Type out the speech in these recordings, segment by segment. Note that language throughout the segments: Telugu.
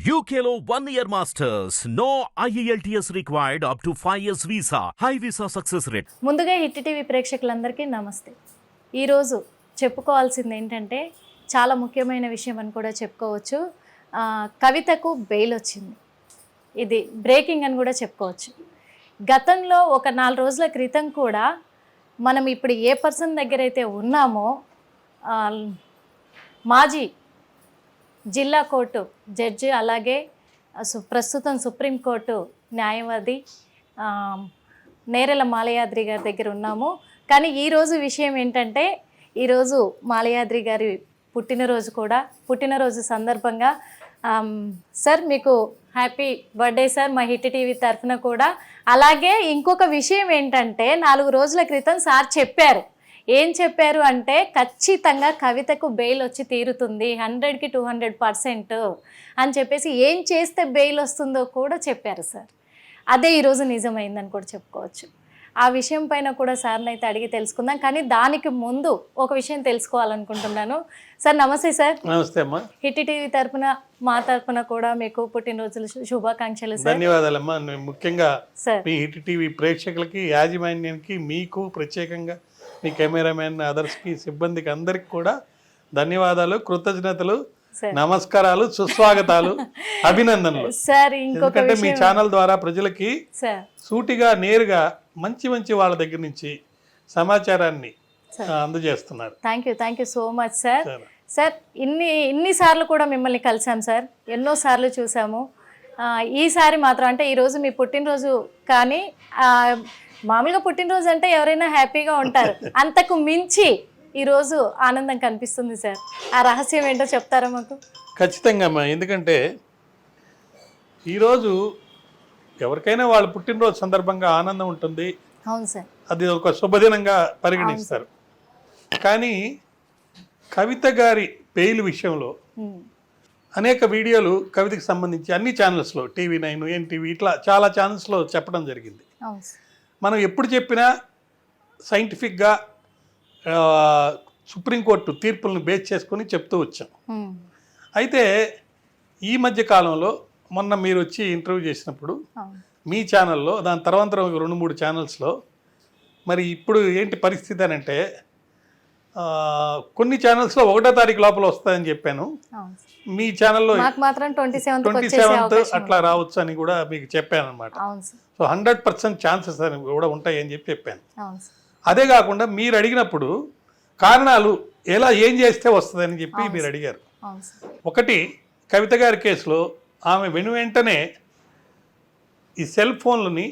UKLO 1 year masters. No IELTS required up to 5 years visa. High visa success rate. ముందుగా హిట్ టీవీ ప్రేక్షకులందరికీ నమస్తే. ఈరోజు చెప్పుకోవాల్సింది ఏంటంటే చాలా ముఖ్యమైన విషయం అని కూడా చెప్పుకోవచ్చు. కవితకు బెయిల్ వచ్చింది. ఇది బ్రేకింగ్ అని కూడా చెప్పుకోవచ్చు. గతంలో ఒక 4 రోజుల క్రితం కూడా మనం ఇప్పుడు ఏ పర్సన్ దగ్గర అయితే ఉన్నామో మాజీ జిల్లా కోర్టు జడ్జి అలాగే ప్రస్తుతం సుప్రీంకోర్టు న్యాయవాది నేరెల మాలయాద్రి గారి దగ్గర ఉన్నాము. కానీ ఈరోజు విషయం ఏంటంటే ఈరోజు మాలయాద్రి గారి పుట్టినరోజు సందర్భంగా సార్ మీకు హ్యాపీ బర్త్డే సార్ మా హిట్ టీవీ తరఫున కూడా. అలాగే ఇంకొక విషయం ఏంటంటే 4 రోజుల క్రితం సార్ చెప్పారు. ఏం చెప్పారు అంటే ఖచ్చితంగా కవితకు బెయిల్ వచ్చి తీరుతుంది 100కి 200% అని చెప్పేసి ఏం చేస్తే బెయిల్ వస్తుందో కూడా చెప్పారు సార్. అదే ఈరోజు నిజమైందని కూడా చెప్పుకోవచ్చు. ఆ విషయం పైన కూడా సార్ని అయితే అడిగి తెలుసుకుందాం. కానీ దానికి ముందు ఒక విషయం తెలుసుకోవాలనుకుంటున్నాను. సార్ నమస్తే సార్. నమస్తే అమ్మా. హిట్ టీవీ తరఫున మా తరఫున కూడా మీకు పుట్టినరోజులు శుభాకాంక్షలు సార్. ధన్యవాదాలమ్మా. ముఖ్యంగా సార్ మీ హిట్ టీవీ ప్రేక్షకులకి, యాజమాన్యానికి, మీకు ప్రత్యేకంగా మీ కెమెరామెన్, అదర్స్కి, సిబ్బందికి అందరికి కూడా ధన్యవాదాలు, కృతజ్ఞతలు, నమస్కారాలు, సుస్వాగతాలు, అభినందనలు సార్. ఎందుకంటే మీ ఛానల్ ద్వారా ప్రజలకి సూటిగా నేరుగా మంచి వాళ్ళ దగ్గర నుంచి సమాచారాన్ని అందజేస్తున్నారు. Thank you so much sir. Sir ఇన్నిసార్లు కూడా మిమ్మల్ని కలిసాం సార్, ఎన్నోసార్లు చూసాము. ఈసారి మాత్రం అంటే ఈరోజు మీ పుట్టినరోజు, కానీ మామూలుగా పుట్టినరోజు అంటే ఎవరైనా హ్యాపీగా ఉంటారు, అంతకు మించి ఈరోజు ఆనందం కనిపిస్తుంది సార్. ఆ రహస్యం ఏంటో చెప్తారా మాకు? ఖచ్చితంగా అమ్మా. ఎందుకంటే ఈరోజు ఎవరికైనా వాళ్ళ పుట్టినరోజు సందర్భంగా ఆనందం ఉంటుంది. అవును సార్. అది ఒక శుభదినంగా పరిగణిస్తారు. కానీ కవిత గారి బెయిల్ విషయంలో అనేక వీడియోలు కవితకి సంబంధించి అన్ని ఛానల్స్లో, TV9, NTV, ఇట్లా చాలా ఛానల్స్లో చెప్పడం జరిగింది. మనం ఎప్పుడు చెప్పినా సైంటిఫిక్గా సుప్రీంకోర్టు తీర్పులను బేస్ చేసుకొని చెప్తూ వచ్చాం. అయితే ఈ మధ్య కాలంలో మొన్న మీరు వచ్చి ఇంటర్వ్యూ చేసినప్పుడు మీ ఛానల్లో, దాని తర్వాత 2-3 ఛానల్స్లో మరి ఇప్పుడు ఏంటి పరిస్థితి అని అంటే కొన్ని ఛానల్స్లో 1వ తారీఖు లోపల వస్తాయని చెప్పాను. మీ ఛానల్లో 27 అట్లా రావచ్చు అని కూడా మీకు చెప్పాను అనమాట. సో 100% ఛాన్సెస్ అని కూడా ఉంటాయి అని చెప్పాను. అదే కాకుండా మీరు అడిగినప్పుడు కారణాలు ఏం చేస్తే వస్తుందని చెప్పి మీరు అడిగారు. ఒకటి, కవిత గారి కేసులో ఆమె వెంటనే ఈ సెల్ ఫోన్లని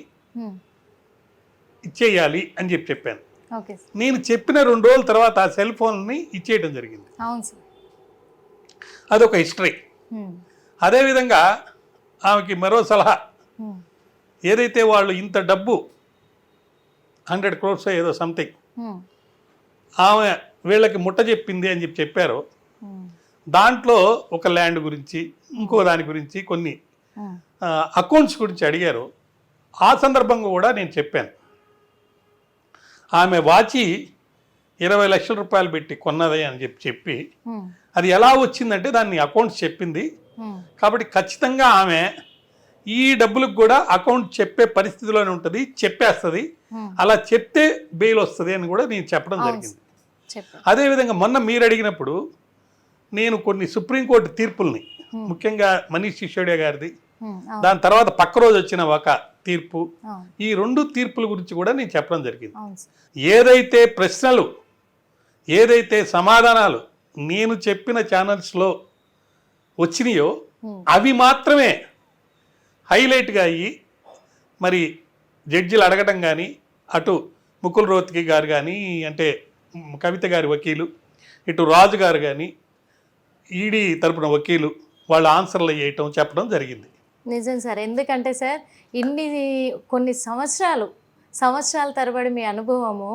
ఇచ్చేయాలి అని చెప్పాను. నేను చెప్పిన 2 రోజుల తర్వాత ఆ సెల్ ఫోన్ని ఇచ్చేయడం జరిగింది. అదొక హిస్టరీ. అదేవిధంగా ఆమెకి మరో సలహా, ఏదైతే వాళ్ళు ఇంత డబ్బు 100 crores ఏదో సంథింగ్ ఆమె వీళ్ళకి ముట్ట చెప్పింది అని చెప్పారో, దాంట్లో ఒక ల్యాండ్ గురించి, ఇంకో దాని గురించి, కొన్ని అకౌంట్స్ గురించి అడిగారు. ఆ సందర్భంగా కూడా నేను చెప్పాను, ఆమె వాచి 20 లక్షల రూపాయలు పెట్టి కొన్నదే అని చెప్పి అది ఎలా వచ్చిందంటే దాన్ని అకౌంట్స్ చెప్పింది. కాబట్టి ఖచ్చితంగా ఆమె ఈ డబ్బులకు కూడా అకౌంట్ చెప్పే పరిస్థితిలోనే ఉంటుంది, చెప్పేస్తుంది. అలా చెప్తే బెయిల్ వస్తుంది అని కూడా నేను చెప్పడం జరిగింది. అదేవిధంగా మొన్న మీరు అడిగినప్పుడు నేను కొన్ని సుప్రీంకోర్టు తీర్పుల్ని, ముఖ్యంగా మనీష్ సిసోడియా గారిది, దాని తర్వాత పక్క రోజు వచ్చిన ఒక తీర్పు, ఈ 2 తీర్పుల గురించి కూడా నేను చెప్పడం జరిగింది. ఏదైతే ప్రశ్నలు, ఏదైతే సమాధానాలు నేను చెప్పిన ఛానల్స్లో వచ్చినాయో అవి మాత్రమే హైలైట్గా అయ్యి మరి జడ్జిలు అడగడం కానీ, అటు ముకుల్ రోహత్గి గారు కానీ, అంటే కవిత గారి వకీలు, ఇటు రాజు గారు కానీ, ఈడీ తరపున వకీలు, వాళ్ళ ఆన్సర్లు వేయటం చెప్పడం జరిగింది. నిజం సార్. ఎందుకంటే సార్ కొన్ని సంవత్సరాల తరబడి మీ అనుభవము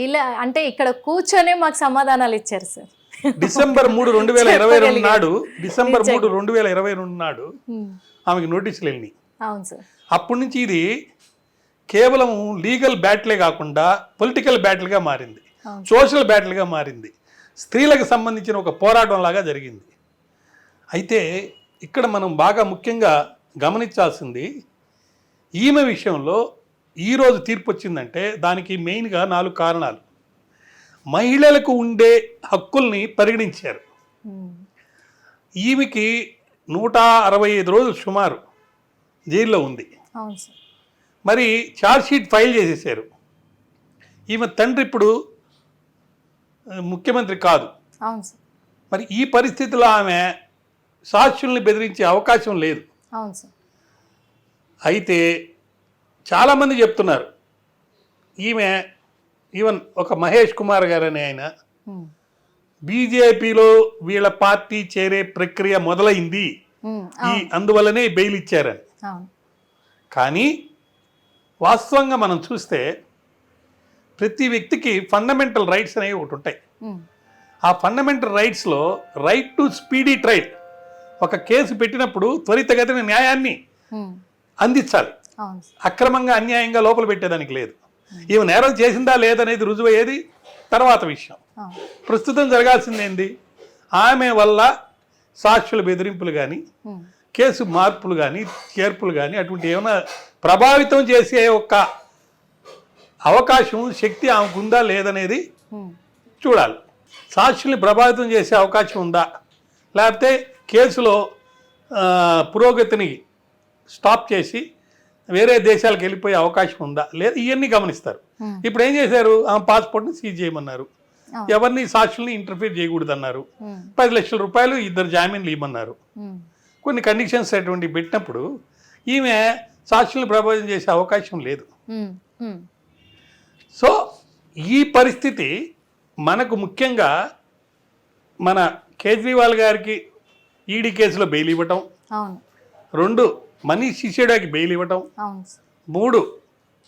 ఇలా అంటే ఇక్కడ కూర్చొనే మాకు సమాధానాలు ఇచ్చారు సార్. డిసెంబర్ 3, 2022 నాడు ఆమెకి నోటీసులు వెళ్ళినాయి. అవును సార్. అప్పటి నుంచి ఇది కేవలం లీగల్ బ్యాటిలే కాకుండా పొలిటికల్ బ్యాటిల్గా మారింది, సోషల్ బ్యాటిల్గా మారింది, స్త్రీలకు సంబంధించిన ఒక పోరాటం లాగా జరిగింది. అయితే ఇక్కడ మనం బాగా ముఖ్యంగా గమనించాల్సింది ఈమె విషయంలో ఈరోజు తీర్పు వచ్చిందంటే దానికి మెయిన్గా 4 కారణాలు. మహిళలకు ఉండే హక్కుల్ని పరిగణించారు. ఈమెకి 165 రోజులు సుమారు జైల్లో ఉంది. అవును సార్. మరి ఛార్జ్షీట్ ఫైల్ చేసేసారు. ఈమె తండ్రి ఇప్పుడు ముఖ్యమంత్రి కాదు. అవును సార్. మరి ఈ పరిస్థితిలో ఆమె సాక్షుల్ని బెదిరించే అవకాశం లేదు. అవును సార్. అయితే చాలామంది చెప్తున్నారు ఈవెన్ ఒక మహేష్ కుమార్ గారు అనే ఆయన బీజేపీలో వీళ్ళ పార్టీ చేరే ప్రక్రియ మొదలైంది, అందువల్లనే బెయిల్ ఇచ్చారని. కానీ వాస్తవంగా మనం చూస్తే ప్రతి వ్యక్తికి ఫండమెంటల్ రైట్స్ అనేవి ఒకటి ఉంటాయి. ఆ ఫండమెంటల్ రైట్స్లో రైట్ టు స్పీడీ ట్రయల్, ఒక కేసు పెట్టినప్పుడు త్వరితగతిన న్యాయాన్ని అందించాలి. అక్రమంగా అన్యాయంగా లోపల పెట్టేదానికి లేదు. ఈమె నేరం చేసిందా లేదనేది రుజువయ్యేది తర్వాత విషయం. ప్రస్తుతం జరగాల్సిందేంది, ఆమె వల్ల సాక్షుల బెదిరింపులు కానీ కేసు మార్పులు కానీ చేర్పులు కానీ అటువంటి ఏమైనా ప్రభావితం చేసే ఒక అవకాశం శక్తి ఆమెకు ఉందా లేదనేది చూడాలి. సాక్షుల్ని ప్రభావితం చేసే అవకాశం ఉందా, లేకపోతే కేసులో పురోగతిని స్టాప్ చేసి వేరే దేశాలకు వెళ్ళిపోయే అవకాశం ఉందా లేదా, ఇవన్నీ గమనిస్తారు. ఇప్పుడు ఏం చేశారు, ఆమె పాస్పోర్ట్ని సీజ్ చేయమన్నారు, ఎవరిని సాక్షుల్ని ఇంటర్ఫీర్ చేయకూడదు అన్నారు, 10 లక్షల రూపాయలు 2 జామీన్లు ఇవ్వమన్నారు. కొన్ని కండిషన్స్ అటువంటి పెట్టినప్పుడు ఈమె సాక్షుల్ని ప్రభావితం చేసే అవకాశం లేదు. సో ఈ పరిస్థితి మనకు ముఖ్యంగా మన కేజ్రీవాల్ గారికి ఈడీ కేసులో బెయిల్ ఇవ్వటం, 2 మనీష్ సిసోడియాకి బెయిల్ ఇవ్వటం, 3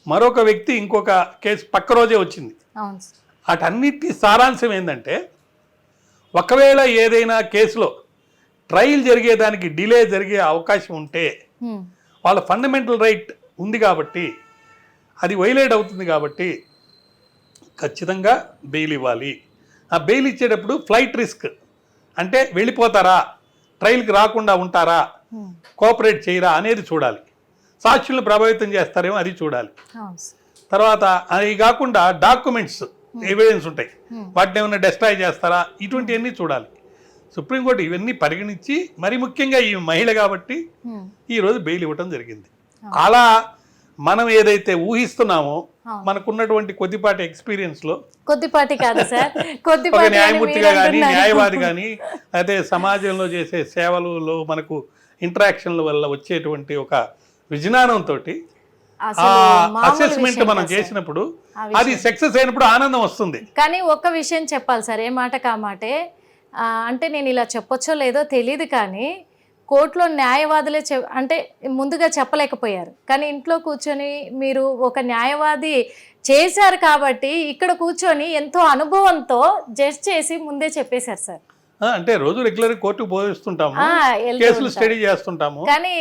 మరొక వ్యక్తి ఇంకొక కేసు పక్క రోజే వచ్చింది. వాటన్నిటి సారాంశం ఏంటంటే, ఒకవేళ ఏదైనా కేసులో ట్రయల్ జరిగేదానికి డిలే జరిగే అవకాశం ఉంటే వాళ్ళ ఫండమెంటల్ రైట్ ఉంది కాబట్టి, అది వైలేట్ అవుతుంది కాబట్టి ఖచ్చితంగా బెయిల్ ఇవ్వాలి. ఆ బెయిల్ ఇచ్చేటప్పుడు ఫ్లైట్ రిస్క్ అంటే వెళ్ళిపోతారా, ట్రయల్కి రాకుండా ఉంటారా, కోఆపరేట్ చేయరా అనేది చూడాలి. సాక్షులను ప్రభావితం చేస్తారేమో అది చూడాలి. తర్వాత అది కాకుండా డాక్యుమెంట్స్ ఎవిడెన్స్ ఉంటాయి, వాటిని ఏమైనా డెస్ట్రాయ్ చేస్తారా, ఇటువంటివన్నీ చూడాలి. సుప్రీంకోర్టు ఇవన్నీ పరిగణించి మరి ముఖ్యంగా ఈ మహిళ కాబట్టి ఈరోజు బెయిల్ ఇవ్వటం జరిగింది. అలా మనం ఏదైతే ఊహిస్తున్నామో మనకున్నటువంటి కొద్దిపాటి ఎక్స్పీరియన్స్లో, కొద్దిపాటి కాదు సార్, ఒక న్యాయమూర్తిగా కానీ న్యాయవాది కానీ అయితే సమాజంలో చేసే సేవలలో మనకు ఇంటరాక్షన్ల వల్ల వచ్చేటువంటి ఒక విజ్ఞానంతో అసెస్మెంట్ మనం చేసినప్పుడు అది సక్సెస్ అయినప్పుడు ఆనందం వస్తుంది. కానీ ఒక్క విషయం చెప్పాలి సార్, ఏ మాట కామాటే, అంటే నేను ఇలా చెప్పొచ్చో లేదో తెలియదు కానీ కోర్టులో న్యాయవాదులే అంటే ముందుగా చెప్పలేకపోయారు, కానీ ఇంట్లో కూర్చొని మీరు ఒక న్యాయవాది చేశారు కాబట్టి ఇక్కడ కూర్చొని ఎంతో అనుభవంతో జడ్జ్ చేసి ముందే చెప్పేశారు సార్. అంటే రోజు రెగ్యులర్ కోర్టుకు పోయిస్తుంటాము, కేసులు స్టడీ చేస్తుంటాము. కానీ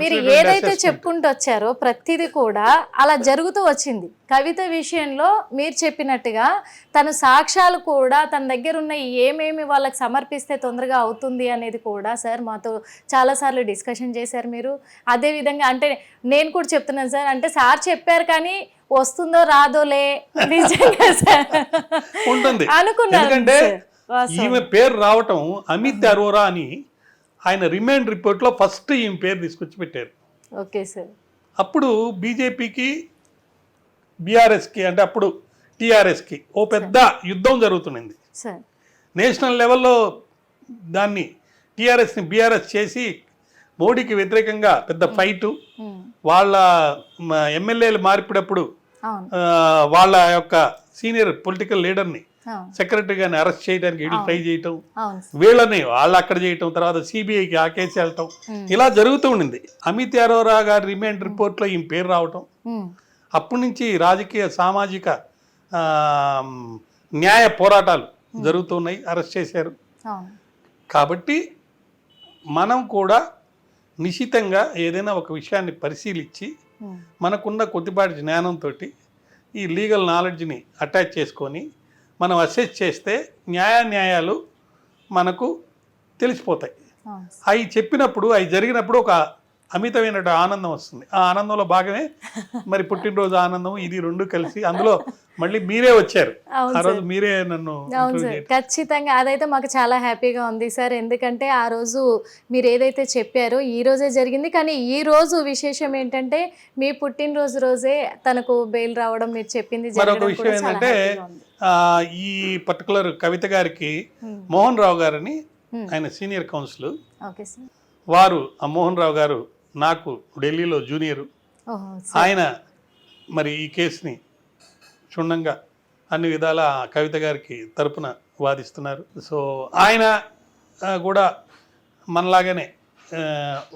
మీరు ఏదైతే చెప్పుకుంటూ వచ్చారో ప్రతిదీ కూడా అలా జరుగుతూ వచ్చింది. కవిత విషయంలో మీరు చెప్పినట్టుగా తన సాక్ష్యాలు కూడా తన దగ్గర ఉన్న ఏమేమి వాళ్ళకి సమర్పిస్తే తొందరగా అవుతుంది అనేది కూడా సార్ మాతో చాలాసార్లు డిస్కషన్ చేశారు మీరు. అదేవిధంగా అంటే నేను కూడా చెప్తున్నాను సార్, అంటే సార్ చెప్పారు కానీ వస్తుందో రాదోలే నిజంగా సార్ ఉంటుంది అనుకున్నాను. ఈమె పేరు రావటం అమిత్ అరోరా అని ఆయన రిమాండ్ రిపోర్ట్లో ఫస్ట్ ఈమె పేరు తీసుకొచ్చి పెట్టారు. Okay sir. అప్పుడు బీజేపీకి బీఆర్ఎస్కి అంటే అప్పుడు టీఆర్ఎస్కి ఓ పెద్ద యుద్ధం జరుగుతుంది. నేషనల్ లెవెల్లో దాన్ని టీఆర్ఎస్ని బీఆర్ఎస్ చేసి మోడీకి వ్యతిరేకంగా పెద్ద ఫైటు, వాళ్ళ ఎమ్మెల్యేలు మార్పినప్పుడు వాళ్ళ యొక్క సీనియర్ పొలిటికల్ లీడర్ని సెక్రటరీ గారిని అరెస్ట్ చేయడానికి వీళ్ళు ట్రై చేయటం, వీళ్ళని వాళ్ళు అక్కడ చేయటం, తర్వాత సిబిఐకి ఆ కేసు వెళ్ళటం, ఇలా జరుగుతూ ఉండింది. అమిత్ అరోరా గారి రిమాండ్ రిపోర్ట్లో ఈమె పేరు రావటం, అప్పటి నుంచి రాజకీయ సామాజిక న్యాయ పోరాటాలు జరుగుతున్నాయి, అరెస్ట్ చేశారు. కాబట్టి మనం కూడా నిశితంగా ఏదైనా ఒక విషయాన్ని పరిశీలించి మనకున్న కొద్దిపాటి జ్ఞానంతో ఈ లీగల్ నాలెడ్జ్ని అటాచ్ చేసుకొని మనం అసెస్ చేస్తే న్యాయాలు మనకు తెలిసిపోతాయి. అవును. అవి చెప్పినప్పుడు అవి జరిగినప్పుడు ఒక అమితమైన ఆనందం వస్తుంది. ఆ ఆనందంలో భాగమే మరి పుట్టినరోజు ఆనందం, ఇది రెండు కలిసి. అందులో మళ్ళీ మీరే వచ్చారు అవును ఆ రోజు, సార్. మీరే నన్ను అవును ఇంటర్వ్యూ సార్, చేయడం. ఖచ్చితంగా అదైతే మాకు చాలా హ్యాపీగా ఉంది సార్. ఎందుకంటే ఆ రోజు మీరు ఏదైతే చెప్పారో ఈ రోజే జరిగింది. కానీ ఈ రోజు విశేషం ఏంటంటే మీ పుట్టినరోజు రోజే తనకు బెయిల్ రావడం, మీరు చెప్పింది మరొక జరగడం విషయం కూడా చాలా ఏంటంటే హ్యాపీగా ఉంది. ఈ పర్టికులర్ కవిత గారికి మోహన్ రావు గారని ఆయన సీనియర్ కౌన్సిల్, ఓకే సార్. వారు ఆ మోహన్ రావు గారు నాకు ఢిల్లీలో జూనియరు. ఓహో ఆయన మరి ఈ కేసుని క్షుణ్ణంగా అన్ని విధాల కవిత గారికి తరపున వాదిస్తున్నారు. సో ఆయన కూడా మనలాగానే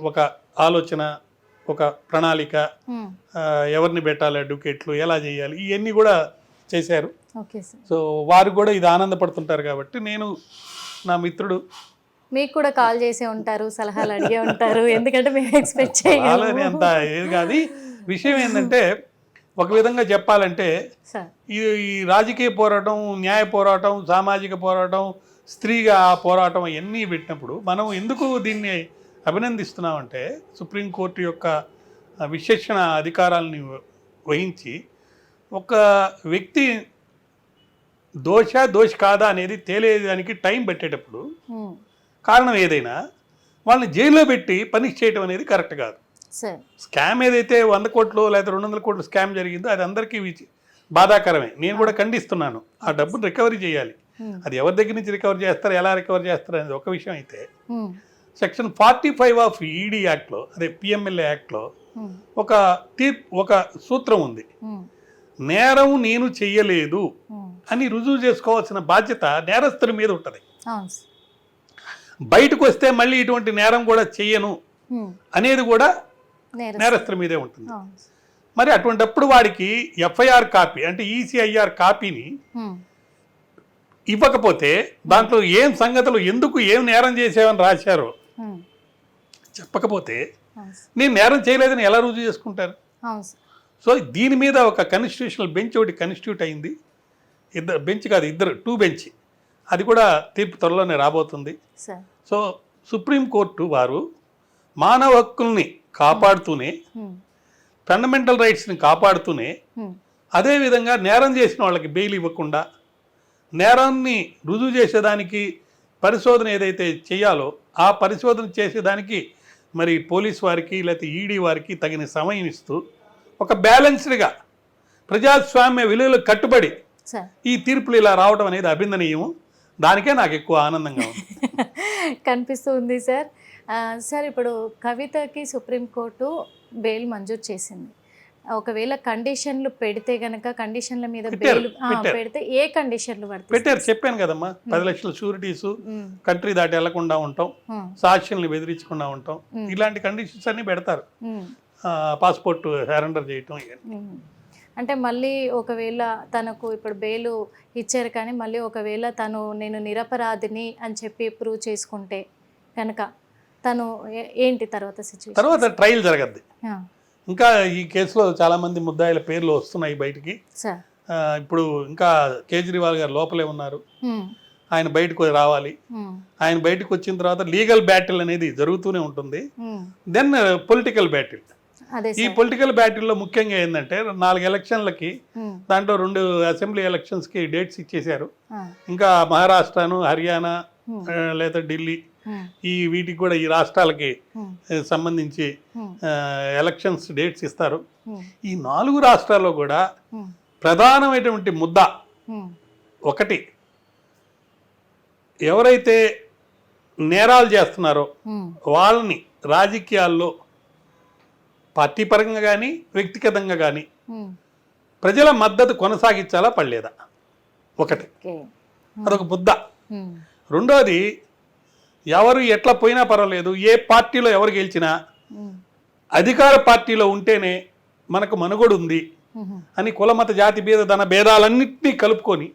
ఒక ఆలోచన, ఒక ప్రణాళిక, ఎవరిని పెట్టాలి అడ్వకేట్లు, ఎలా చేయాలి, ఇవన్నీ కూడా చేశారు. Okay sir. సో వారు కూడా ఇది ఆనందపడుతుంటారు కాబట్టి నేను, నా మిత్రుడు, మీకు కూడా కాల్ చేసే ఉంటారు, సలహాలు అడిగే ఉంటారు, ఎందుకంటే మేము ఎక్స్పెక్ట్ చేయగలము వాళ్ళని అంత ఏది కాదు. విషయం ఏంటంటే ఒక విధంగా చెప్పాలంటే సార్. ఈ రాజకీయ పోరాటం, న్యాయ పోరాటం, సామాజిక పోరాటం, స్త్రీగా పోరాటం ఇవన్నీ పెట్టినప్పుడు మనం ఎందుకు దీన్ని అభినందిస్తున్నామంటే సుప్రీంకోర్టు యొక్క విశేషణ అధికారాలని వహించి ఒక వ్యక్తి దోష కాదా అనేది తేలేదానికి టైం పెట్టేటప్పుడు కారణం ఏదైనా వాళ్ళని జైల్లో పెట్టి పనిష్ చేయడం అనేది కరెక్ట్ కాదు. సార్. స్కామ్ ఏదైతే 100 కోట్లు లేదా 200 కోట్లు స్కామ్ జరిగిందో అది అందరికీ బాధాకరమే. నేను కూడా ఖండిస్తున్నాను. ఆ డబ్బును రికవరీ చేయాలి. అది ఎవరి దగ్గర నుంచి రికవర్ చేస్తారు, ఎలా రికవర్ చేస్తారు అనేది ఒక విషయం అయితే, సెక్షన్ 45 ఆఫ్ ఈడీ యాక్ట్లో, అదే పిఎంఎల్ఏ యాక్ట్లో ఒక సూత్రం ఉంది. నేరం నేను చెయ్యలేదు అని రుజువు చేసుకోవాల్సిన బాధ్యత నేరస్తుల మీద ఉంటుంది. బయటకు వస్తే మళ్ళీ ఇటువంటి నేరం కూడా చెయ్యను అనేది కూడా నేరస్తుల మీదే ఉంటుంది. మరి అటువంటిప్పుడు వాడికి ఎఫ్ఐఆర్ కాపీ అంటే ఈసీఐఆర్ కాపీని ఇవ్వకపోతే దాంట్లో ఏం సంగతులు, ఎందుకు ఏం నేరం చేసావని రాశారో చెప్పకపోతే నేను నేరం చేయలేదని ఎలా రుజువు చేసుకుంటారు? సో దీని మీద ఒక కాన్స్టిట్యూషనల్ బెంచ్ ఒకటి కాన్స్టిట్యూట్ అయింది. బెంచ్ కాదు, 2 బెంచ్. అది కూడా తీర్పు త్వరలోనే రాబోతుంది. సో సుప్రీంకోర్టు వారు మానవ హక్కుల్ని కాపాడుతూనే, ఫండమెంటల్ రైట్స్ని కాపాడుతూనే, అదేవిధంగా నేరం చేసిన వాళ్ళకి బెయిల్ ఇవ్వకుండా, నేరాన్ని రుజువు చేసేదానికి పరిశోధన ఏదైతే చేయాలో ఆ పరిశోధన చేసేదానికి మరి పోలీస్ వారికి లేకపోతే ఈడీ వారికి తగిన సమయం ఇస్తూ ఒక బ్యాలెన్స్డ్గా ప్రజాస్వామ్య విలువలకు కట్టుబడి ఈ తీర్పులు ఇలా రావడం అనేది అభినందనీయము. దానికే నాకు ఎక్కువ ఆనందంగా ఉంది. కనిపిస్తూ ఉంది సార్. సార్, ఇప్పుడు కవితకి సుప్రీంకోర్టు బెయిల్ మంజూరు చేసింది. ఒకవేళ కండిషన్లు పెడితే గనక, కండిషన్ల మీద బెయిల్ పెడితే ఏ కండిషన్లు పెట్టారు? చెప్పాను కదమ్మా, 10 లక్షల షూరిటీస్, కంట్రీ దాటి వెళ్లకుండా ఉంటాం, సాక్షుల్ని బెదిరించకుండా ఉంటాం, ఇలాంటి కండిషన్స్ అన్ని పెడతారు. పాస్పోర్ట్ సరెండర్ చేయటం. అంటే మళ్ళీ ఒకవేళ తనకు ఇప్పుడు బెయిల్ ఇచ్చారు కానీ మళ్ళీ ఒకవేళ నేను నిరపరాధిని అని చెప్పి ప్రూవ్ చేసుకుంటే కనుక తను ఏంటి తర్వాత సిచ్యువేషన్? తర్వాత ట్రయల్ జరగద్ది. ఇంకా ఈ కేసులో చాలా మంది ముద్దాయిల పేర్లు వస్తున్నాయి బయటికి. ఇప్పుడు ఇంకా కేజ్రీవాల్ గారు లోపలే ఉన్నారు. ఆయన బయటకు రావాలి. ఆయన బయటకు వచ్చిన తర్వాత లీగల్ బ్యాటిల్ అనేది జరుగుతూనే ఉంటుంది. Then political battle. ఈ పొలిటికల్ బ్యాటిల్లో ముఖ్యంగా ఏంటంటే 4 ఎలక్షన్లకి, దాంట్లో 2 అసెంబ్లీ ఎలక్షన్స్కి డేట్స్ ఇచ్చేశారు. ఇంకా మహారాష్ట్రను, హర్యానా లేదా ఢిల్లీ, వీటికి కూడా ఈ రాష్ట్రాలకి సంబంధించి ఎలక్షన్స్ డేట్స్ ఇస్తారు. ఈ 4 రాష్ట్రాల్లో కూడా ప్రధానమైనటువంటి ముద్ద ఒకటి, ఎవరైతే నేరాలు చేస్తున్నారో వాళ్ళని రాజకీయాల్లో పార్టీ పరంగా కానీ వ్యక్తిగతంగా కానీ ప్రజల మద్దతు కొనసాగించాలా పడలేదా, ఒకటి. అదొక ముద్ద. రెండోది, ఎవరు ఎట్లా పోయినా పర్వాలేదు, ఏ పార్టీలో ఎవరు గెలిచినా అధికార పార్టీలో ఉంటేనే మనకు మనుగడ ఉంది అని కులమత జాతి ధన భేదాలన్నింటినీ కలుపుకొని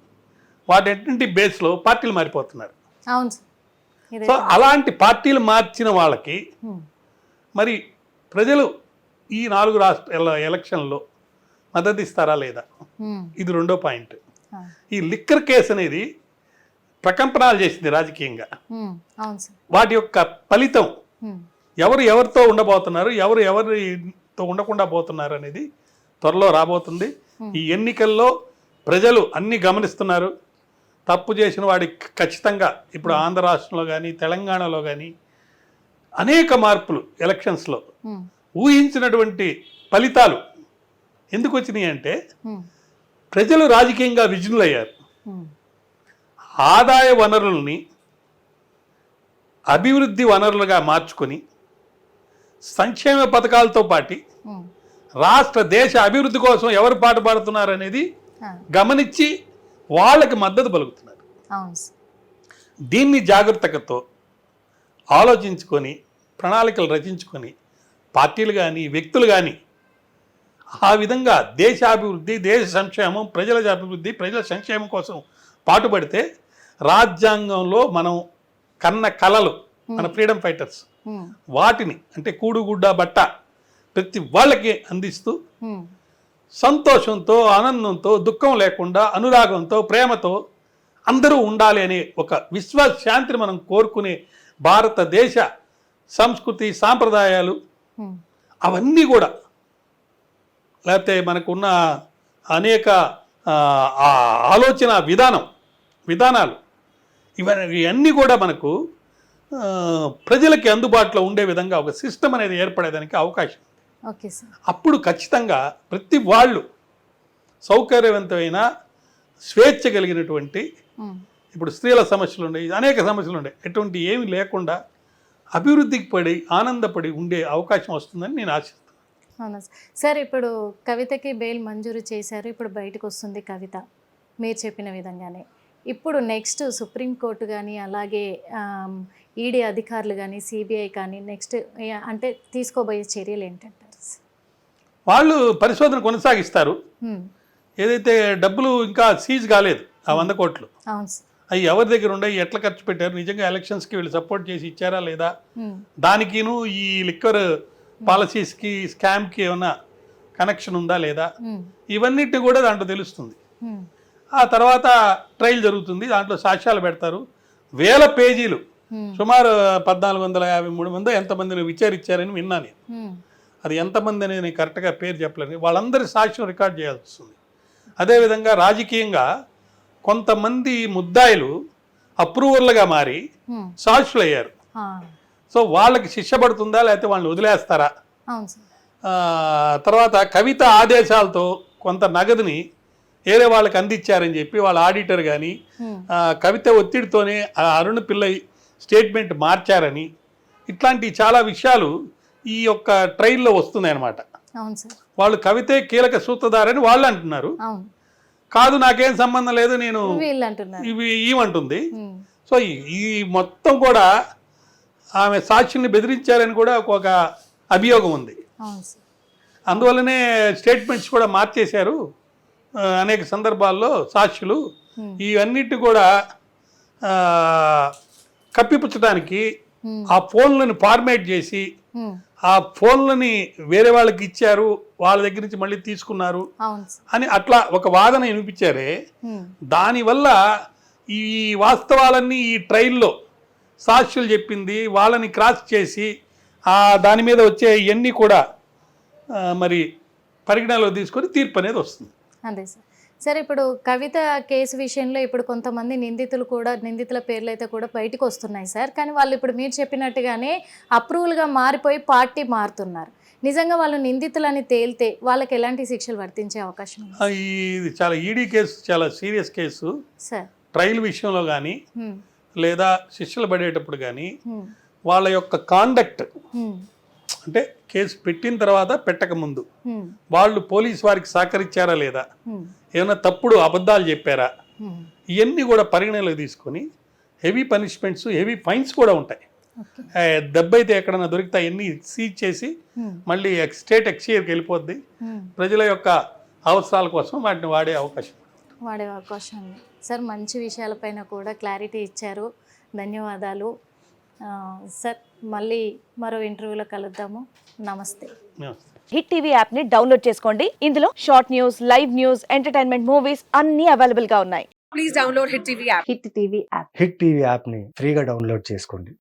వాటి బేస్లో పార్టీలు మారిపోతున్నారు. సో అలాంటి పార్టీలు మార్చిన వాళ్ళకి మరి ప్రజలు ఈ 4 రాష్ట్రాల ఎలక్షన్లో మద్దతు ఇస్తారా లేదా, ఇది రెండో పాయింట్. ఈ లిక్కర్ కేసు అనేది ప్రకంపనాలు చేసింది రాజకీయంగా. అవును సార్. వాటి యొక్క ఫలితం ఎవరు ఎవరితో ఉండబోతున్నారు, ఎవరు ఎవరితో ఉండకుండా పోతున్నారు అనేది త్వరలో రాబోతుంది. ఈ ఎన్నికల్లో ప్రజలు అన్ని గమనిస్తున్నారు. తప్పు చేసిన వాడికి ఖచ్చితంగా ఇప్పుడు ఆంధ్ర రాష్ట్రంలో కానీ తెలంగాణలో కానీ అనేక మార్పులు ఎలక్షన్స్లో ఊహించినటువంటి ఫలితాలు ఎందుకు వచ్చినాయి అంటే ప్రజలు రాజకీయంగా విజృంభయ్యారు. ఆదాయ వనరుల్ని అభివృద్ధి వనరులుగా మార్చుకొని సంక్షేమ పథకాలతో పాటు రాష్ట్ర దేశ అభివృద్ధి కోసం ఎవరు పాటుపడుతున్నారు అనేది గమనించి వాళ్ళకి మద్దతు పలుకుతున్నారు. దీన్ని జాగ్రత్తతో ఆలోచించుకొని ప్రణాళికలు రచించుకొని పార్టీలు కానీ వ్యక్తులు కానీ ఆ విధంగా దేశాభివృద్ధి, దేశ సంక్షేమం, ప్రజల అభివృద్ధి, ప్రజల సంక్షేమం కోసం పాటుపడితే రాజ్యాంగంలో మనం కన్న కలలు, మన ఫ్రీడమ్ ఫైటర్స్ వాటిని అంటే కూడుగుడ్డ బట్ట ప్రతి వాళ్ళకి అందిస్తూ సంతోషంతో, ఆనందంతో, దుఃఖం లేకుండా, అనురాగంతో, ప్రేమతో అందరూ ఉండాలి అనే ఒక విశ్వశాంతిని మనం కోరుకునే భారతదేశ సంస్కృతి, సాంప్రదాయాలు అవన్నీ కూడా లేకపోతే మనకున్న అనేక ఆలోచన విధానాలు ఇవన్నీ కూడా మనకు ప్రజలకి అందుబాటులో ఉండే విధంగా ఒక సిస్టమ్ అనేది ఏర్పడేదానికి అవకాశం. అప్పుడు ఖచ్చితంగా ప్రతి వాళ్ళు సౌకర్యవంతమైన స్వేచ్ఛ కలిగినటువంటి, ఇప్పుడు స్త్రీల సమస్యలు ఉన్నాయి, అనేక సమస్యలు ఉన్నాయి, ఎటువంటి ఏమి లేకుండా అభివృద్ధికి పడి ఆనందపడి ఉండే అవకాశం వస్తుందని నేను ఆశిస్తున్నాను. అవునా సార్. ఇప్పుడు కవితకి బెయిల్ మంజూరు చేశారు, ఇప్పుడు బయటకు వస్తుంది కవిత మీరు చెప్పిన విధంగానే. ఇప్పుడు నెక్స్ట్ సుప్రీంకోర్టు కానీ అలాగే ఈడీ అధికారులు కానీ సిబిఐ కానీ నెక్స్ట్ అంటే తీసుకోబోయే చర్యలు ఏంటంటారు? వాళ్ళు పరిశోధన కొనసాగిస్తారు. ఏదైతే డబ్బులు ఇంకా సీజ్ కాలేదు ఆ 100 కోట్లు, అవి ఎవరి దగ్గర ఉన్నాయి, ఎట్లా ఖర్చు పెట్టారు, నిజంగా ఎలక్షన్స్కి వీళ్ళు సపోర్ట్ చేసి ఇచ్చారా లేదా, దానికిను ఈ లిక్కర్ పాలసీస్కి స్కామ్కి ఏమైనా కనెక్షన్ ఉందా లేదా, ఇవన్నిటిని కూడా దాంట్లో తెలుస్తుంది. ఆ తర్వాత ట్రయల్ జరుగుతుంది, దాంట్లో సాక్ష్యాలు పెడతారు. 1000 పేజీలు, సుమారు 1453 మంది ఎంతమందిని విచారించారని విన్నాను నేను. అది ఎంతమంది అనేది నేను కరెక్ట్గా పేరు చెప్పలేను. వాళ్ళందరి సాక్ష్యం రికార్డ్ చేయాల్సి వస్తుంది. అదేవిధంగా రాజకీయంగా కొంతమంది ముద్దాయిలు అప్రూవర్లుగా మారి సాక్షులు అయ్యారు. సో వాళ్ళకి శిక్ష పడుతుందా లేకపోతే వాళ్ళని వదిలేస్తారా? తర్వాత కవిత ఆదేశాలతో కొంత నగదుని వేరే వాళ్ళకి అందించారని చెప్పి వాళ్ళ ఆడిటర్ కానీ కవిత ఒత్తిడితోనే అరుణ్ పిల్లై స్టేట్మెంట్ మార్చారని, ఇట్లాంటి చాలా విషయాలు ఈ యొక్క ట్రైల్లో వస్తున్నాయి అన్నమాట. వాళ్ళు కవితే కీలక సూత్రధారని వాళ్ళు అంటున్నారు. కాదు, నాకేం సంబంధం లేదు, నేను ఇవి ఏమంటుంది. సో ఈ మొత్తం కూడా ఆమె సాక్షిని బెదిరించారని కూడా ఒక అభియోగం ఉంది. అందువల్లనే స్టేట్మెంట్స్ కూడా మార్చేశారు అనేక సందర్భాల్లో సాక్షులు. ఇవన్నిటి కూడా కప్పిపుచ్చడానికి ఆ ఫోన్లను ఫార్మేట్ చేసి ఆ ఫోన్లని వేరే వాళ్ళకి ఇచ్చారు, వాళ్ళ దగ్గర నుంచి మళ్ళీ తీసుకున్నారు అని అట్లా ఒక వాదన వినిపించారే. దానివల్ల ఈ వాస్తవాలన్నీ ఈ ట్రయల్లో సాక్షులు చెప్పింది వాళ్ళని క్రాస్ చేసి దాని మీద వచ్చే ఇవన్నీ కూడా మరి పరిగణనలో తీసుకొని తీర్పు అనేది వస్తుంది. అదే సార్. సార్, ఇప్పుడు కవిత కేసు విషయంలో ఇప్పుడు కొంతమంది నిందితుల పేర్లు అయితే కూడా బయటకు వస్తున్నాయి సార్. కానీ వాళ్ళు ఇప్పుడు మీరు చెప్పినట్టుగానే అప్రూవల్గా మారిపోయి పార్టీ మారుతున్నారు. నిజంగా వాళ్ళు నిందితులని తేలితే వాళ్ళకి ఎలాంటి శిక్షలు వర్తించే అవకాశం? ఇది చాలా ఈడీ కేసు, చాలా సీరియస్ కేసు సార్. ట్రయల్ విషయంలో కానీ లేదా శిక్షలు పడేటప్పుడు కానీ వాళ్ళ యొక్క కాండక్ట్ అంటే కేసు పెట్టిన తర్వాత పెట్టక ముందు వాళ్ళు పోలీసు వారికి సహకరించారా లేదా, ఏమైనా తప్పుడు అబద్ధాలు చెప్పారా, ఇవన్నీ కూడా పరిగణలోకి తీసుకొని హెవీ పనిష్మెంట్స్, హెవీ ఫైన్స్ కూడా ఉంటాయి. దెబ్బ అయితే ఎక్కడన్నా దొరికితే అవన్నీ సీజ్ చేసి మళ్ళీ స్టేట్ ఎక్స్చేంజ్కి వెళ్ళిపోద్ది. ప్రజల యొక్క అవసరాల కోసం వాటిని వాడే అవకాశం ఉంది. సార్, మంచి విషయాలపైన కూడా క్లారిటీ ఇచ్చారు. ధన్యవాదాలు సార్. మళ్ళీ మరో ఇంటర్వ్యూలో కలుద్దాము. నమస్తే. హిట్ టీవీ యాప్ ని డౌన్లోడ్ చేసుకోండి. ఇందులో short news, live news, entertainment, movies అన్ని అవైలబుల్ గా ఉన్నాయి. Please download Hit TV app. Hit TV app. Hit TV యాప్ని ఫ్రీగా డౌన్లోడ్ చేసుకోండి.